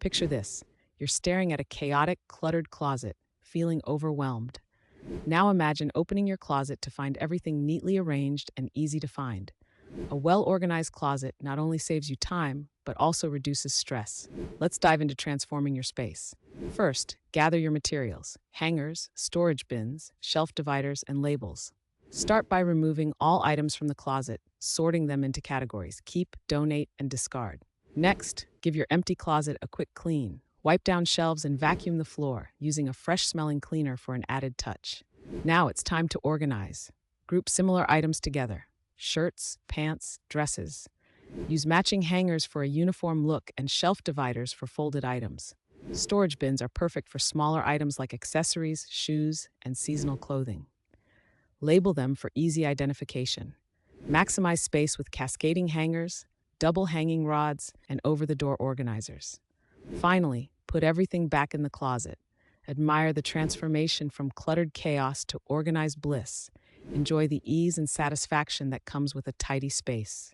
Picture this. You're staring at a chaotic, cluttered closet, feeling overwhelmed. Now imagine opening your closet to find everything neatly arranged and easy to find. A well organized closet not only saves you time, but also reduces stress. Let's dive into transforming your space. First, gather your materials: hangers, storage bins, shelf dividers, and labels. Start by removing all items from the closet, sorting them into categories: keep, donate, and discard. Next, give your empty closet a quick clean. Wipe down shelves and vacuum the floor, using a fresh smelling cleaner for an added touch. Now it's time to organize. Group similar items together: shirts, pants, dresses. Use matching hangers for a uniform look and shelf dividers for folded items. Storage bins are perfect for smaller items like accessories, shoes, and seasonal clothing. Label them for easy identification. Maximize space with cascading hangers, double hanging rods, and over the door organizers. Finally, put everything back in the closet. Admire the transformation from cluttered chaos to organized bliss. Enjoy the ease and satisfaction that comes with a tidy space.